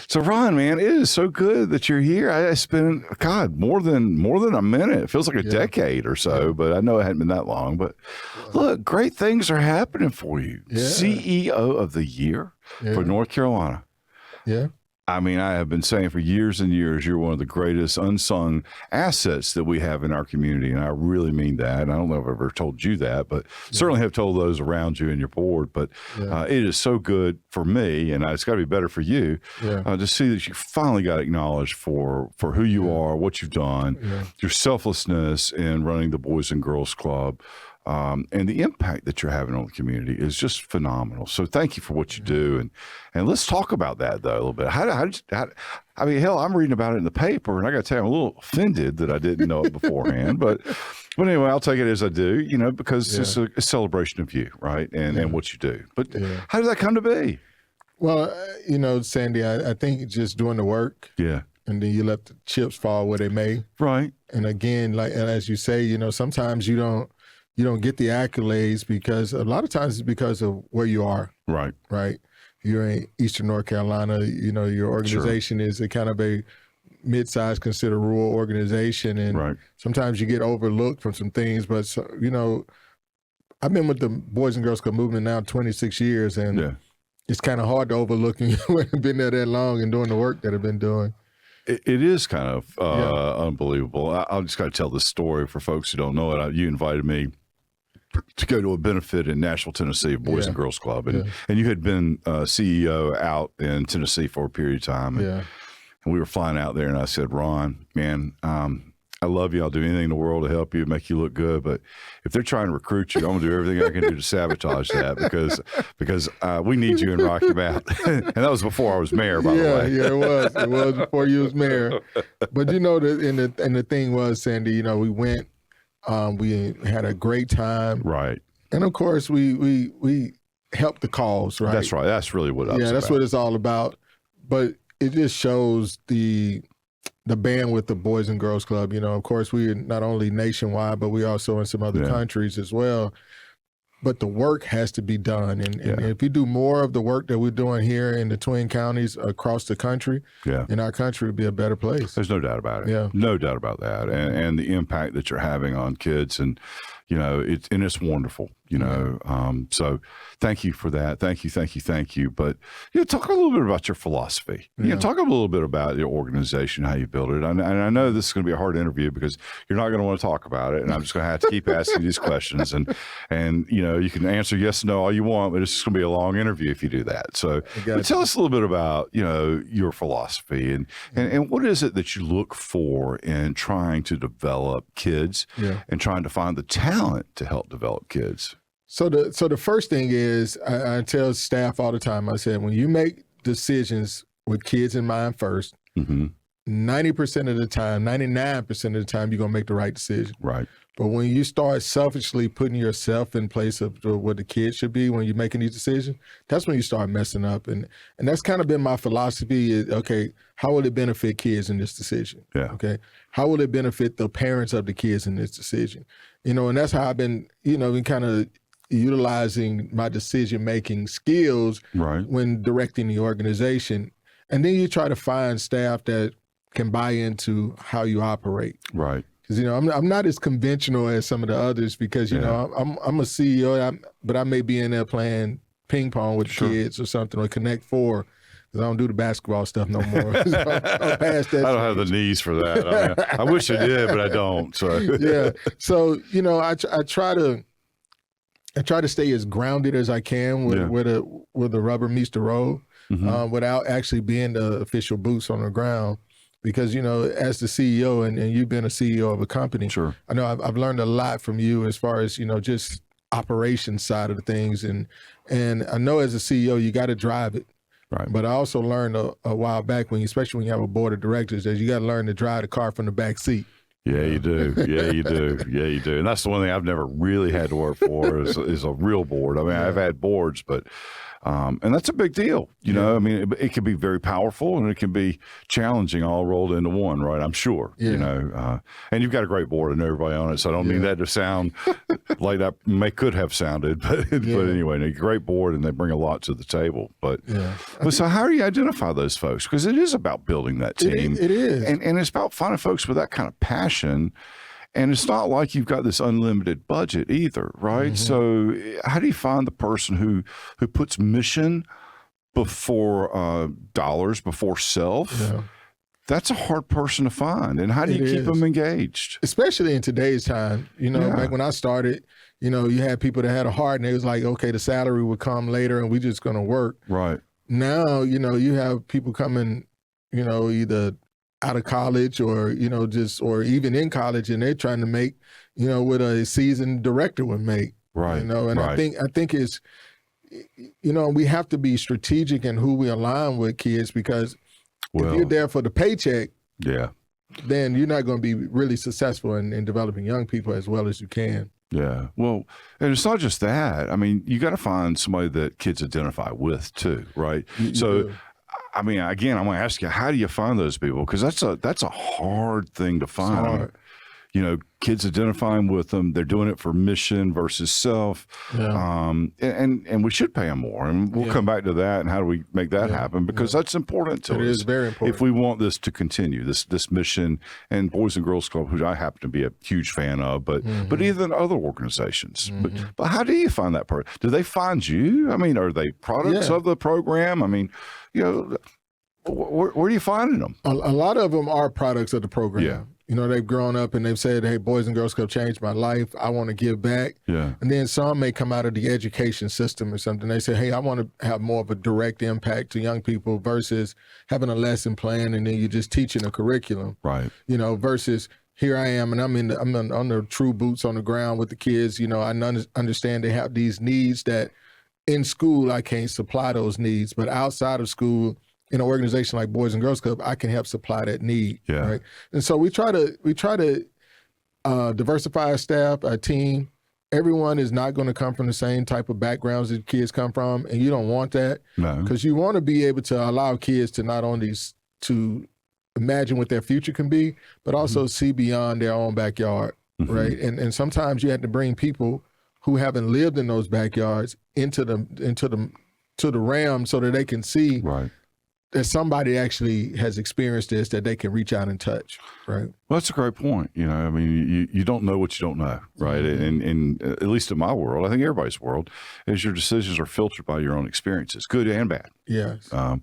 So Ron, man, it is so good that you're here. It's been, God, more than a minute. It feels like a decade or so, but I know it hadn't been that long. But look, great things are happening for you. CEO of the year for North Carolina. Yeah. I mean, I have been saying for years and years, you're one of the greatest unsung assets that we have in our community. And I really mean that. And I don't know if I've ever told you that, but certainly have told those around you and your board. But it is so good for me, and it's got to be better for you to see that you finally got acknowledged for who you are, what you've done, your selflessness in running the Boys and Girls Club. And the impact that you're having on the community is just phenomenal. So thank you for what you do. And let's talk about that, though, a little bit. I mean, hell, I'm reading about it in the paper, and I got to tell you, I'm a little offended that I didn't know it beforehand. But anyway, I'll take it as I do, because it's a celebration of you, right, and what you do. But how did that come to be? Well, Sandy, I think just doing the work. Yeah. And then you let the chips fall where they may. Right. And again, and as you say, sometimes you don't get the accolades because a lot of times it's because of where you are. Right. Right. You're in Eastern North Carolina, your organization is a kind of a mid-sized, considered rural organization. And sometimes you get overlooked from some things. But, I've been with the Boys and Girls Club movement now 26 years. And it's kind of hard to overlook you when I've been there that long and doing the work that I've been doing. It is kind of unbelievable. I'll just got to tell this story for folks who don't know it. You invited me to go to a benefit in Nashville, Tennessee, Boys and Girls Club. And you had been CEO out in Tennessee for a period of time. And we were flying out there, and I said, Ron, man, I love you. I'll do anything in the world to help you, make you look good. But if they're trying to recruit you, I'm going to do everything I can do to sabotage that because we need you in Rocky Mount. And that was before I was mayor, by the way. Yeah, it was. It was before you was mayor. But the thing was, Sandy, we went. We had a great time. Right. And of course, we helped the cause, right? That's right. That's really what that's what it's all about. But it just shows the bandwidth of Boys and Girls Club. Of course, we're not only nationwide, but we also in some other countries as well. But the work has to be done. And if we do more of the work that we're doing here in the Twin Counties across the country, in our country would be a better place. There's no doubt about it. Yeah. No doubt about that. And the impact that you're having on kids and, it's wonderful, so thank you for that. Thank you. But, talk a little bit about your philosophy. Talk a little bit about your organization, how you build it. And I know this is going to be a hard interview because you're not going to want to talk about it. And I'm just going to have to keep asking these questions. And you can answer yes, no, all you want, but it's just going to be a long interview if you do that. So tell us a little bit about, your philosophy and what is it that you look for in trying to develop kids and trying to find the talent to help develop kids? So the first thing is I tell staff all the time, I said, when you make decisions with kids in mind first, 90% of the time, 99% of the time, you're going to make the right decision. Right. But when you start selfishly putting yourself in place of what the kids should be when you're making these decisions, that's when you start messing up. And that's kind of been my philosophy is, okay, how will it benefit kids in this decision? Yeah. Okay. How will it benefit the parents of the kids in this decision? And that's how I've been, been kind of utilizing my decision-making skills when directing the organization. And then you try to find staff that can buy into how you operate. Right. Because, I'm not as conventional as some of the others because, I'm a CEO, but I may be in there playing ping pong with the kids or something, or Connect Four, because I don't do the basketball stuff no more. So I'm past that. I don't have the knees for that. I wish I did, but I don't. So yeah. So, I try to stay as grounded as I can where the rubber meets the road without actually being the official boots on the ground. Because, as the CEO, and you've been a CEO of a company, I know I've learned a lot from you as far as, just operations side of the things. And I know as a CEO, you got to drive it. Right. But I also learned a while back, especially when you have a board of directors, that you got to learn to drive the car from the back seat. Yeah, you do. Yeah, you do. Yeah, you do. And that's the one thing I've never really had to work for is a real board. I mean, I've had boards, but And that's a big deal. You know, I mean, it can be very powerful and it can be challenging all rolled into one, right? I'm sure, you know, and you've got a great board and everybody on it. So I don't mean that to sound like that could have sounded, but anyway, a great board and they bring a lot to the table. But so how do you identify those folks? Because it is about building that team. It is. And it's about finding folks with that kind of passion. And it's not like you've got this unlimited budget either, right? So how do you find the person who puts mission before dollars, before self? Yeah. That's a hard person to find. And how do you keep them engaged? Especially in today's time. You know, back when I started, you know, you had people that had a heart and it was like, okay, the salary would come later and we're just going to work. Right. Now, you know, you have people coming, you know, either out of college or, you know, or even in college, and they're trying to make, you know, what a seasoned director would make. Right. You know, and I think it's, you know, we have to be strategic in who we align with kids, because if you're there for the paycheck, then you're not going to be really successful in developing young people as well as you can. Yeah. Well, and it's not just that. I mean, you got to find somebody that kids identify with too, right? So I mean, again, I'm going to ask you, how do you find those people? Because that's a hard thing to find. It's hard. You know, kids identifying with them, they're doing it for mission versus self. And we should pay them more. And we'll come back to that and how do we make that happen? Because that's important to us. It is very important. If we want this to continue, this mission, and Boys and Girls Club, which I happen to be a huge fan of, but even other organizations. But how do you find that person? Do they find you? I mean, are they products of the program? I mean, you know, where are you finding them? A lot of them are products of the program. Yeah. You know, they've grown up and they've said, hey, Boys and Girls Club changed my life. I want to give back. Yeah. And then some may come out of the education system or something. They say, hey, I want to have more of a direct impact to young people versus having a lesson plan and then you're just teaching a curriculum. Right. You know, versus here I am and I'm on the true boots on the ground with the kids. You know, I understand they have these needs that in school I can't supply those needs, but outside of school, in an organization like Boys and Girls Club, I can help supply that need. Yeah. Right. And so we try to diversify our staff, our team. Everyone is not going to come from the same type of backgrounds that kids come from, and you don't want that. No. Because you want to be able to allow kids to not only to imagine what their future can be, but also see beyond their own backyard. Right. And sometimes you have to bring people who haven't lived in those backyards into the realm so that they can see that somebody actually has experienced this, that they can reach out and touch, right? Well, that's a great point. You know, I mean, you don't know what you don't know, right? And at least in my world, I think everybody's world, is your decisions are filtered by your own experiences, good and bad. Yes. Well,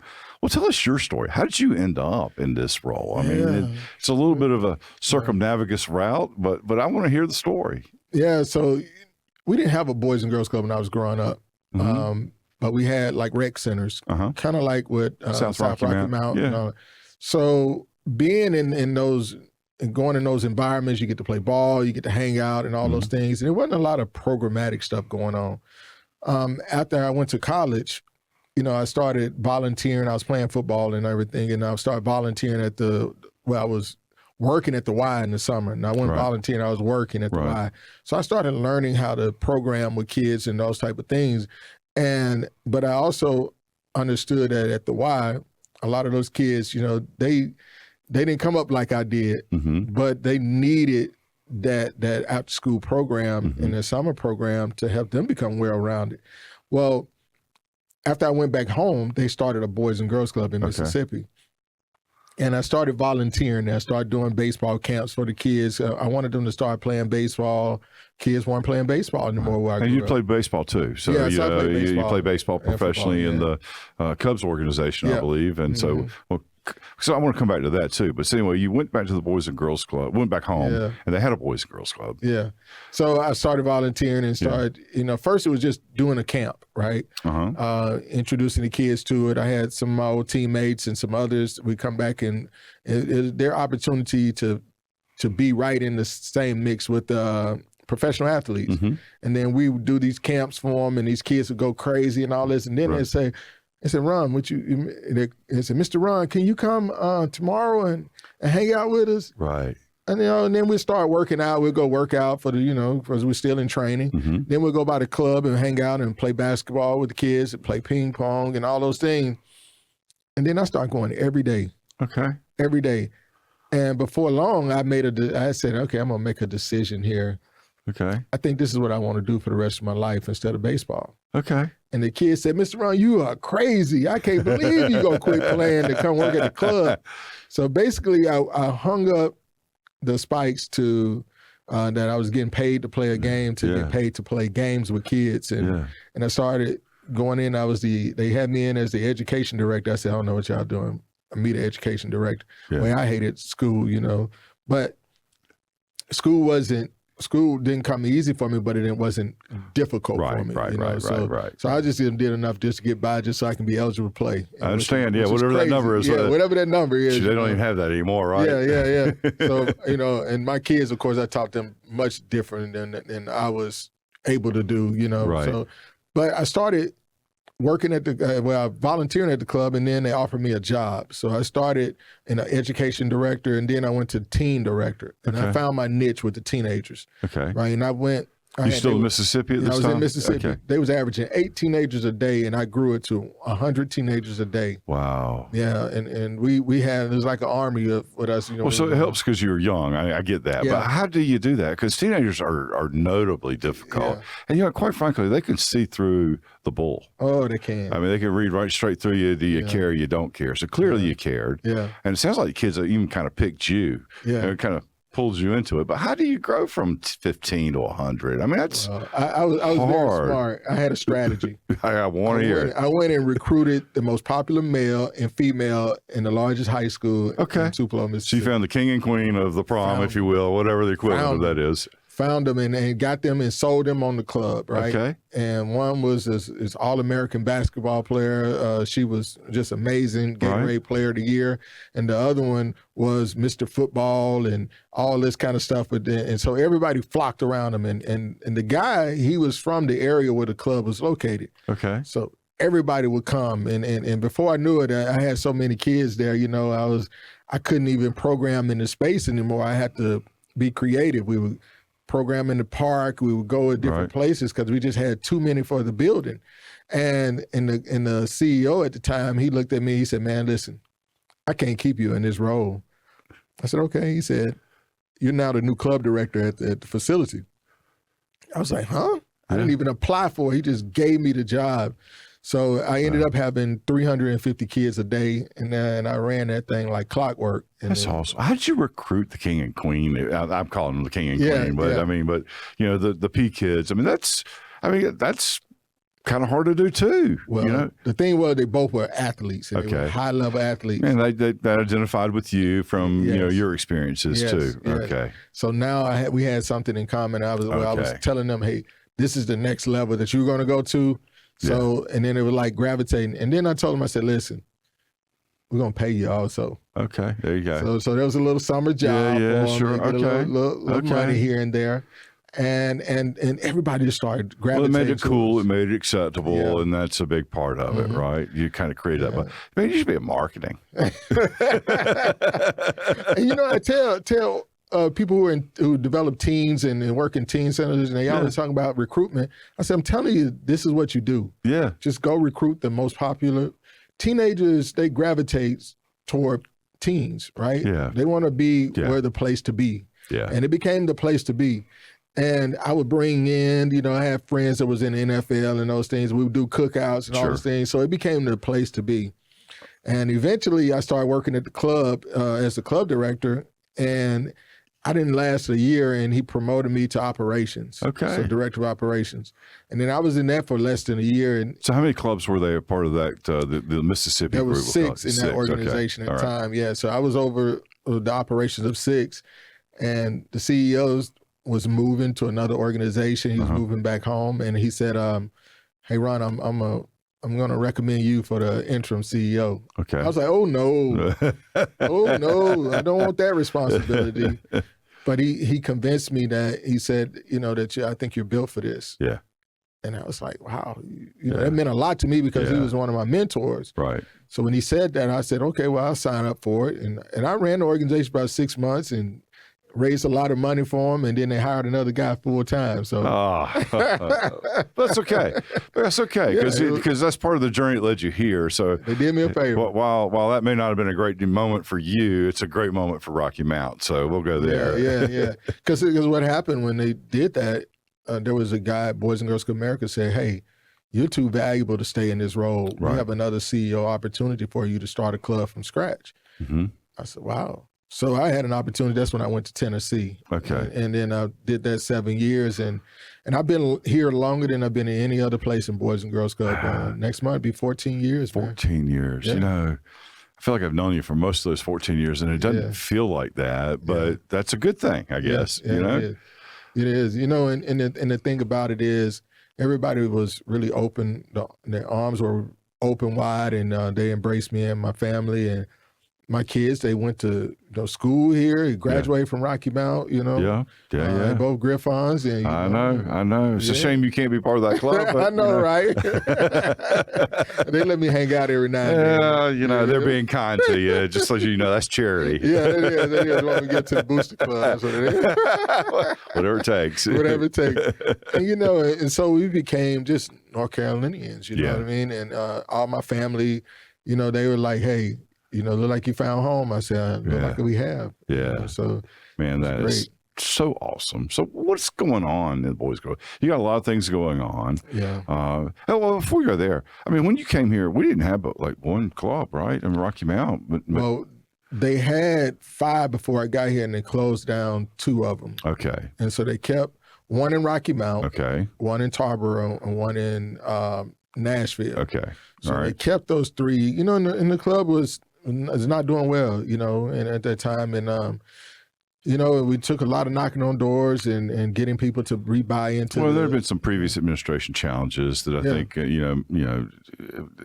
tell us your story. How did you end up in this role? I mean, it's a little bit of a circumnavigous route, but I want to hear the story. Yeah, so we didn't have a Boys and Girls Club when I was growing up. But we had like rec centers, kind of like what South Rocky Mountain. Yeah. So being in those and going in those environments, you get to play ball, you get to hang out and all those things. And there wasn't a lot of programmatic stuff going on. After I went to college, you know, I started volunteering. I was playing football and everything. And I started volunteering I was working at the Y in the summer. And I wasn't volunteering, I was working at the Y. So I started learning how to program with kids and those type of things. But I also understood that at the Y, a lot of those kids, you know, they didn't come up like I did, but they needed that after school program and the summer program to help them become well-rounded. Well, after I went back home, they started a Boys and Girls Club in Mississippi. And I started volunteering. I started doing baseball camps for the kids. I wanted them to start playing baseball. Kids weren't playing baseball anymore. And you played baseball too. So I played baseball. You played baseball professionally in the Cubs organization, I believe. And so I want to come back to that too. But so anyway, you went back to the Boys and Girls Club, went back home, and they had a Boys and Girls Club. Yeah. So I started volunteering and started, you know, first it was just doing a camp, right? Introducing the kids to it. I had some of my old teammates and some others. We come back and their opportunity to be right in the same mix with professional athletes. And then we would do these camps for them and these kids would go crazy and all this. And then they said, Ron, they said, Mr. Ron, can you come tomorrow and hang out with us? Right. And and then we start working out. We'll go work out for because we're still in training. Mm-hmm. Then we'll go by the club and hang out and play basketball with the kids and play ping pong and all those things. And then I start going every day. Okay. Every day. And before long, I said, okay, I'm gonna make a decision here. Okay. I think this is what I want to do for the rest of my life instead of baseball. Okay. And the kid said, Mr. Ron, you are crazy. I can't believe you're gonna quit playing to come work at the club. So basically, I hung up the spikes to that I was getting paid to play a game to get paid to play games with kids. And I started going in. They had me in as the education director. I said, I don't know what y'all doing. I'm the education director. Yeah. Well, I hated school, but school didn't come easy for me, but it wasn't difficult for me. Right. So I just did enough just to get by, just so I can be eligible to play. I understand. Whatever that number is. Whatever that number is. They don't even have that anymore, right? Yeah. So and my kids, of course, I taught them much different than I was able to do. Right. So, but I started working at volunteering at the club, and then they offered me a job. So I started in an education director, and then I went to teen director, and I found my niche with the teenagers. Okay. Right, and I went. You still in Mississippi at this time? I was in Mississippi. Okay. They was averaging 8 teenagers a day, and I grew it to 100 teenagers a day. Wow. Yeah, and we had, it was like an army with us. Well, so it helps because you were young. I get that. Yeah. But how do you do that? Because teenagers are notably difficult. Yeah. And, quite frankly, they can see through the bull. Oh, they can. I mean, they can read right straight through you. Do you care? You don't care. So clearly you cared. Yeah. And it sounds like the kids even kind of picked you. Yeah. It kind of pulls you into it. But how do you grow from 15 to 100? I mean, that's I was hard. very smart. I had a strategy. I want to hear it. I went and recruited the most popular male and female in the largest high school in Tupelo, So Mississippi. you found the king and queen of the prom, if you will, whatever the equivalent of that is. Found them and got them and sold them on the club, right? Okay. And one was this All-American basketball player. She was just amazing, Gatorade Player of the Year. And the other one was Mr. Football and all this kind of stuff. And so everybody flocked around him. And the guy, he was from the area where the club was located. Okay. So everybody would come. And before I knew it, I had so many kids there, I couldn't even program in the space anymore. I had to be creative. We would program in the park. We would go to different places because we just had too many for the building. And the CEO at the time, he looked at me, he said, man, listen, I can't keep you in this role. I said, okay. He said, you're now the new club director at the facility. I was like, huh? I didn't even apply for it. He just gave me the job. So I ended up having 350 kids a day, and I ran that thing like clockwork. That's awesome. How did you recruit the king and queen? I'm calling them the king and queen, but the P kids. I mean, that's kind of hard to do too. Well, the thing was, they both were athletes. And they were high-level athletes. And they identified with you from your experiences too. Yes. Okay. So now we had something in common. I was telling them, hey, this is the next level that you're going to go to. So, and then it was like gravitating. And then I told him, I said, listen, we're going to pay you also. Okay, there you go. So there was a little summer job. Yeah, for sure. Get a little money here and there. And everybody just started gravitating. Well, it made it cool. It made it acceptable. And that's a big part of it, right? You kind of create that. But man, you should be in marketing. And I tell people who develop teams and work in teen centers, and they always talk about recruitment. I said, I'm telling you, this is what you do. Yeah. Just go recruit the most popular. Teenagers, they gravitate toward teens, right? Yeah. They want to be where the place to be. Yeah. And it became the place to be. And I would bring in, I had friends that was in the NFL and those things. We would do cookouts and all those things. So it became the place to be. And eventually I started working at the club as the club director, and I didn't last a year, and he promoted me to operations. Okay. So director of operations. And then I was in that for less than a year. And so how many clubs were they a part of that, the Mississippi group? There was was 6 in that organization at the time. Yeah. So I was over the operations of 6, and the CEOs was moving to another organization. He was moving back home, and he said, hey, Ron, I'm going to recommend you for the interim CEO. Okay. I was like, oh, no. Oh, no. I don't want that responsibility. But he convinced me that he said, that I think you're built for this. Yeah. And I was like, wow. That meant a lot to me because he was one of my mentors. Right. So when he said that, I said, okay, well, I'll sign up for it. And I ran the organization about 6 months, and raised a lot of money for them, and then they hired another guy full time. So that's okay. That's okay because that's part of the journey that led you here. So they did me a favor. While that may not have been a great moment for you, it's a great moment for Rocky Mount. So we'll go there. Yeah. Because what happened when they did that, there was a guy at Boys and Girls Club America said, "Hey, you're too valuable to stay in this role. Right. We have another CEO opportunity for you to start a club from scratch." Mm-hmm. I said, "Wow." So I had an opportunity. That's when I went to Tennessee. Okay. And then I did that 7 years. And I've been here longer than I've been in any other place in Boys and Girls Club. Next month will be 14 years. 14 years. Yeah. You know, I feel like I've known you for most of those 14 years, and it doesn't feel like that, but that's a good thing, I guess. You know? It is. You know, and the thing about it is everybody was really open. Their arms were open wide, and they embraced me and my family and my kids. They went to school here, graduated from Rocky Mount, Yeah. both Griffons. And, I know. It's a shame you can't be part of that club. But, I know, right? They let me hang out every night. Yeah, they're being kind to you, just so you know, that's charity. Yeah, they just want me to get to the booster club. Whatever it takes. Whatever it takes. And, and so we became just North Carolinians, you know what I mean? And all my family, they were like, "Hey, look like you found home." I said, "Look like we have." Yeah. So, man, that is so awesome. So what's going on in the Boys Club? You got a lot of things going on. Yeah. Well, before you go there, I mean, when you came here, we didn't have but like one club, right? In Rocky Mount. Well, they had 5 before I got here, and they closed down 2 of them. Okay. And so they kept one in Rocky Mount, okay, one in Tarboro, and one in Nashville. Okay. So they kept those 3. And the club was not doing well, and at that time, and we took a lot of knocking on doors and getting people to rebuy into. Well, there have been some previous administration challenges that I think and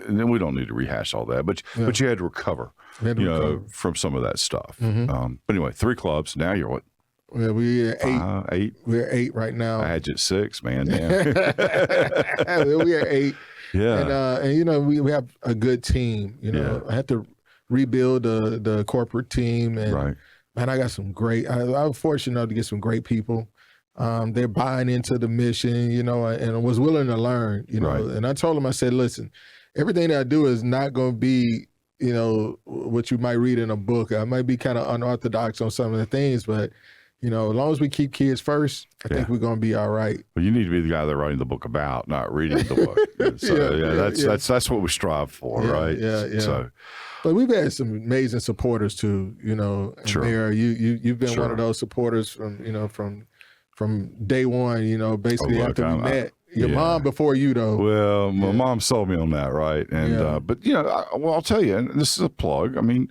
then we don't need to rehash all that, but you had to recover, from some of that stuff. Mm-hmm. But anyway, 3 clubs. Now you're what? Well, we're 8. 8. We're 8 right now. I had you at 6, man. Damn. We are 8. Yeah, and we have a good team. I had to rebuild the corporate team, and man, I got some great. I was fortunate enough to get some great people. They're buying into the mission, and was willing to learn, And I told them, I said, "Listen, everything that I do is not going to be, what you might read in a book. I might be kind of unorthodox on some of the things, but." As long as we keep kids first, I think we're going to be all right. Well, you need to be the guy they're writing the book about, not reading the book. So that's what we strive for, right? Yeah. So, but we've had some amazing supporters too. Mayor, you've been one of those supporters from day one. Basically after we met. Your mom before you, though. Well, my mom sold me on that, right? And but I'll tell you, and this is a plug. I mean.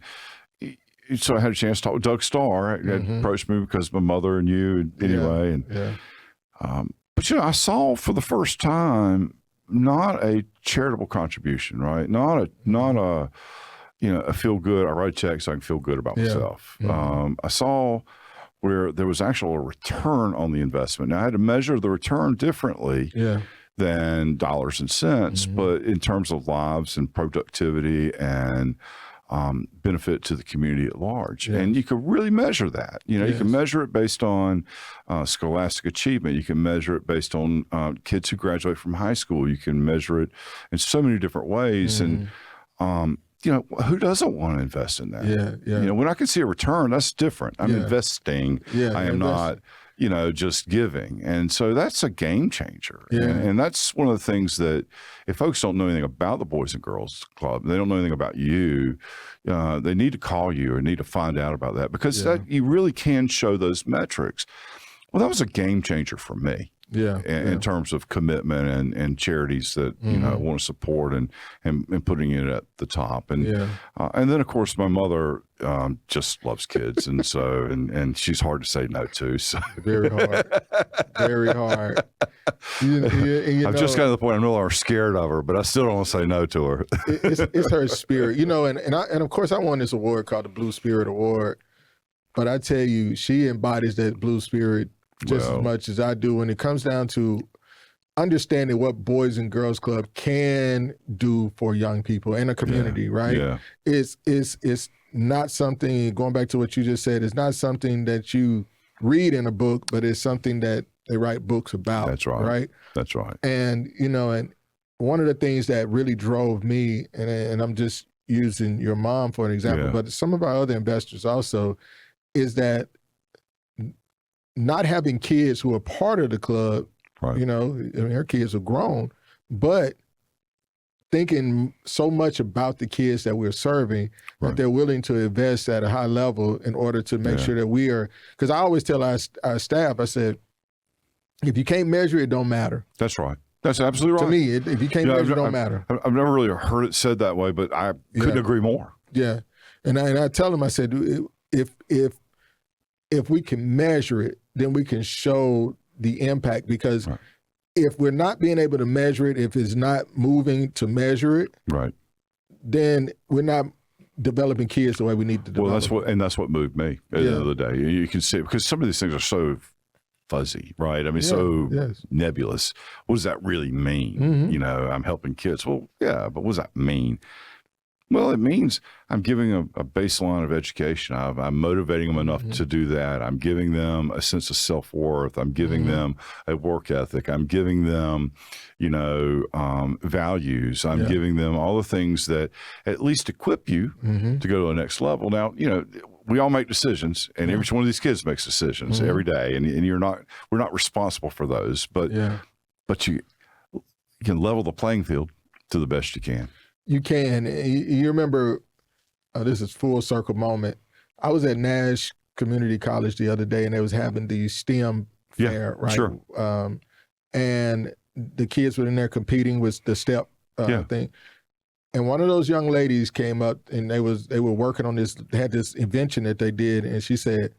So I had a chance to talk with Doug Starr. He approached me because of my mother and you anyway. But I saw for the first time not a charitable contribution, right? Not a a feel good. I write a check so I can feel good about myself. I saw where there was actual a return on the investment. Now I had to measure the return differently. Than dollars and cents, but in terms of lives and productivity and benefit to the community at large. And you can really measure that. You can measure it based on scholastic achievement. You can measure it based on kids who graduate from high school. You can measure it in so many different ways. And, who doesn't want to invest in that? When I can see a return, that's different. I'm investing. I am not, just giving. And so that's a game changer. And that's one of the things that if folks don't know anything about the Boys and Girls Club, they don't know anything about you, they need to call you or need to find out about that because that, you really can show those metrics. Well, that was a game changer for me. In terms of commitment and charities that want to support and putting it at the top and then of course my mother just loves kids and so and she's hard to say no to. So very hard. I've just got to the point I'm no longer scared of her, but I still don't want to say no to her. It's her spirit, and of course I won this award called the Blue Spirit Award, but I tell you she embodies that blue spirit just as much as I do when it comes down to understanding what Boys and Girls Club can do for young people in a community, right? It's not something, going back to what you just said, it's not something that you read in a book, but it's something that they write books about. That's right. Right. That's right. And, and one of the things that really drove me, and I'm just using your mom for an example, but some of our other investors also, is that not having kids who are part of the club, right. her kids are grown, but thinking so much about the kids that we're serving that they're willing to invest at a high level in order to make sure that we are, because I always tell our staff, I said, if you can't measure it, don't matter. That's right. That's absolutely right. To me, if you can't measure it, don't matter. I've never really heard it said that way, but I couldn't agree more. Yeah. And I tell them, I said, if we can measure it, then we can show the impact, because if we're not being able to measure it, if it's not moving to measure it, then we're not developing kids the way we need to develop. Well, that's what moved me at the end of the day. You can see it, because some of these things are so fuzzy, right? I mean, nebulous. What does that really mean? I'm helping kids. Well, yeah, but what does that mean? Well, it means I'm giving a baseline of education. I'm motivating them enough to do that. I'm giving them a sense of self-worth. I'm giving them a work ethic. I'm giving them, values. I'm giving them all the things that at least equip you to go to the next level. Now, we all make decisions, and every one of these kids makes decisions every day, and we're not responsible for those, but you can level the playing field to the best you can. You can. You remember, this is full circle moment. I was at Nash Community College the other day, and they was having the STEM fair, right? Sure. And the kids were in there competing with the STEP thing. And one of those young ladies came up, and they were working on this. They had this invention that they did, and she said,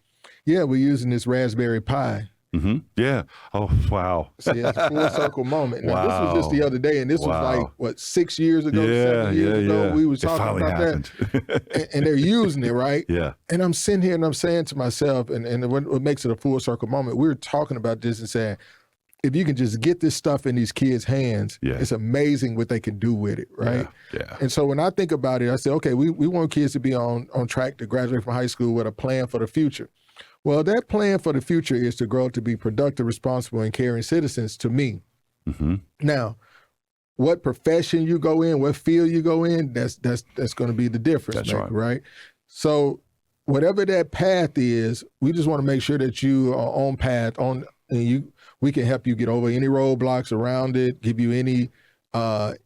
"Yeah, we're using this Raspberry Pi." Mm-hmm. Yeah. Oh, wow. See, it's a full circle moment. Now, this was just the other day, and this was like, 6 years ago, 7 years ago, we were talking about that. And they're using it, right? Yeah. And I'm sitting here and I'm saying to myself, and what makes it a full circle moment, we were talking about this and saying, if you can just get this stuff in these kids' hands, it's amazing what they can do with it, right? Yeah. And so when I think about it, I say, okay, we want kids to be on track to graduate from high school with a plan for the future. Well, that plan for the future is to grow up to be productive, responsible, and caring citizens to me. Mm-hmm. Now, what profession you go in, what field you go in, that's going to be the difference. That's right? So whatever that path is, we just want to make sure that you are on path, we can help you get over any roadblocks around it, give you any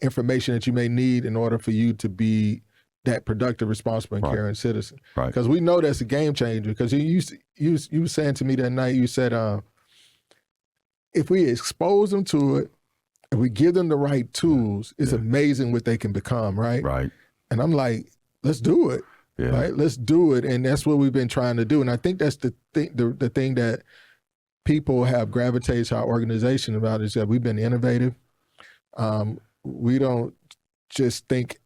information that you may need in order for you to be that productive, responsible, and caring citizen. Right. Because we know that's a game changer. Because you were saying to me that night, you said, if we expose them to it, if we give them the right tools, it's amazing what they can become, right? Right. And I'm like, let's do it. Yeah. Right? Let's do it. And that's what we've been trying to do. And I think that's the thing that people have gravitated to our organization about, is that we've been innovative. We don't just think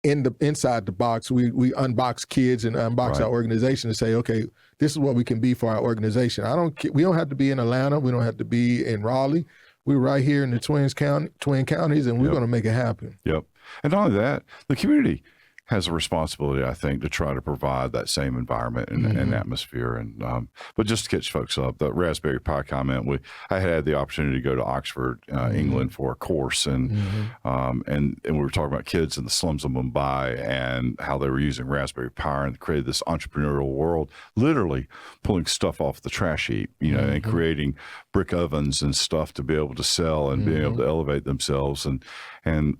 inside the box. We unbox kids and unbox our organization and say, okay, this is what we can be for our organization. We don't have to be in Atlanta. We don't have to be in Raleigh. We're right here in the Twin Counties, and we're going to make it happen. Yep. And not only that, the community has a responsibility, I think, to try to provide that same environment and atmosphere. And but just to catch folks up, the Raspberry Pi comment, I had the opportunity to go to Oxford, England, for a course, and we were talking about kids in the slums of Mumbai and how they were using Raspberry Pi and created this entrepreneurial world, literally pulling stuff off the trash heap, and creating brick ovens and stuff to be able to sell and being able to elevate themselves and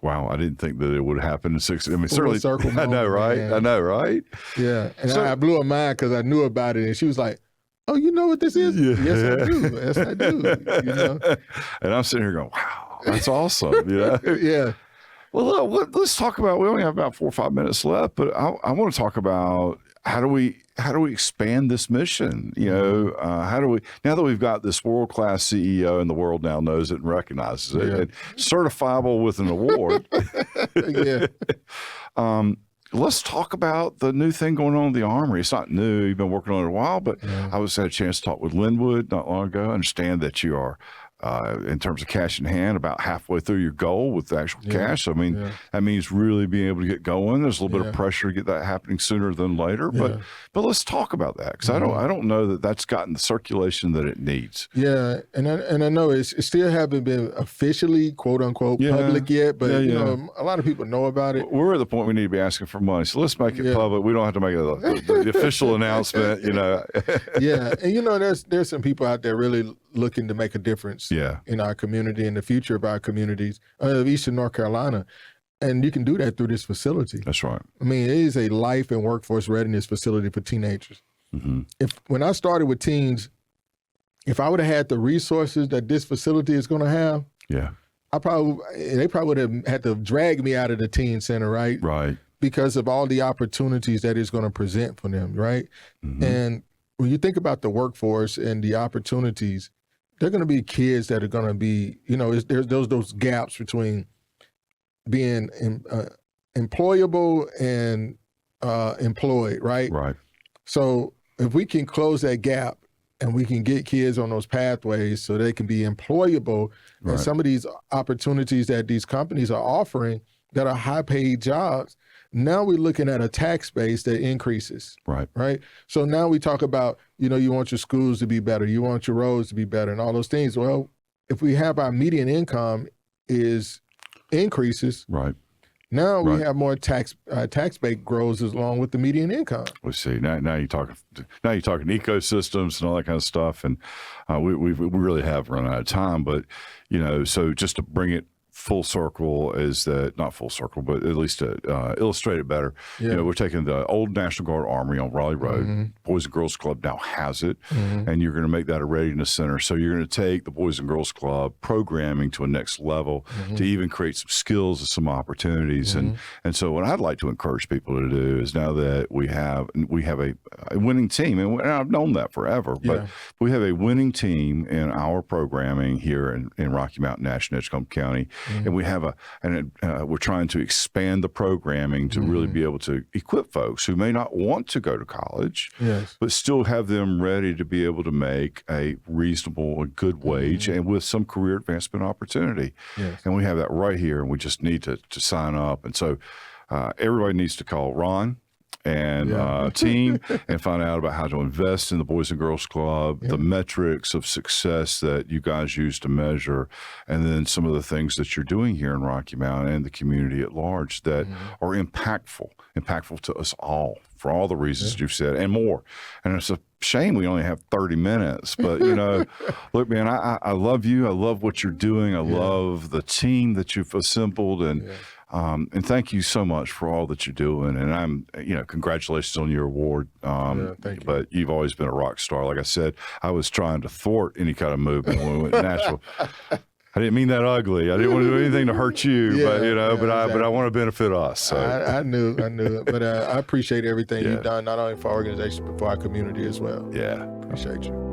wow, I didn't think that it would happen in 6. I mean, certainly. I know, right? Man. I know, right? Yeah, and I blew her mind because I knew about it, and she was like, "Oh, you know what this is?" Yeah. Yes, I do. Yes, I do. And I'm sitting here going, "Wow, that's awesome!" Yeah. Well, let's talk about. We only have about 4 or 5 minutes left, but I want to talk about how do we expand this mission? How do we, now that we've got this world-class CEO and the world now knows it and recognizes it, and certifiable with an award. Let's talk about the new thing going on in the Armory. It's not new. You've been working on it a while, but I had a chance to talk with Linwood not long ago. I understand that you are in terms of cash in hand, about halfway through your goal with the actual cash. I mean, that means really being able to get going. There's a little bit of pressure to get that happening sooner than later. But let's talk about that, because I don't know that that's gotten the circulation that it needs. Yeah, and I know it still haven't been officially quote unquote public yet, but you know, a lot of people know about it. We're at the point we need to be asking for money, so let's make it public. We don't have to make it the official announcement. You know. Yeah, and you know, there's some people out there really looking to make a difference in our community and the future of our communities of Eastern North Carolina. And you can do that through this facility. That's right. I mean, it is a life and workforce readiness facility for teenagers. When I started with teens, if I would have had the resources that this facility is going to have, they probably would have had to drag me out of the teen center, right? Right. Because of all the opportunities that it's going to present for them, right? And when you think about the workforce and the opportunities, they're going to be kids that are going to be, you know, there's those gaps between being employable and employed, right? Right. So if we can close that gap and we can get kids on those pathways so they can be employable, and some of these opportunities that these companies are offering that are high-paid jobs, now we're looking at a tax base that increases. Right. So now we talk about, you know, you want your schools to be better, you want your roads to be better, and all those things. Well, if we have our median income increases, now we have more tax base grows along with the median income. Let's see. Now you're talking ecosystems and all that kind of stuff, and we really have run out of time. But you know, so just to bring it full circle, is that not full circle, but at least to illustrate it better. You know, we're taking the old National Guard Armory on Raleigh Road. Boys and Girls Club now has it, and you're going to make that a readiness center. So you're going to take the Boys and Girls Club programming to a next level to even create some skills and some opportunities. And so what I'd like to encourage people to do is, now that we have a winning team, and I've known that forever, but we have a winning team in our programming here in Rocky Mountain, Nash, and Edgecombe County. And we have we're trying to expand the programming to really be able to equip folks who may not want to go to college, but still have them ready to be able to make a reasonable, a good wage, and with some career advancement opportunity. And we have that right here, and we just need to sign up. And so everybody needs to call Ron and team and find out about how to invest in the Boys and Girls Club, the metrics of success that you guys use to measure, and then some of the things that you're doing here in Rocky Mountain and the community at large that are impactful to us all, for all the reasons you've said and more. And it's a shame we only have 30 minutes, but you know, look, man, I love you. I love what you're doing. I love the team that you've assembled, and thank you so much for all that you're doing. And congratulations on your award. Thank you. But you've always been a rock star. Like I said, I was trying to thwart any kind of movement when we went to Nashville. I didn't mean that ugly. I didn't want to do anything to hurt you, but I want to benefit us. So. I knew it. But I appreciate everything you've done, not only for our organization, but for our community as well. Yeah. Appreciate you.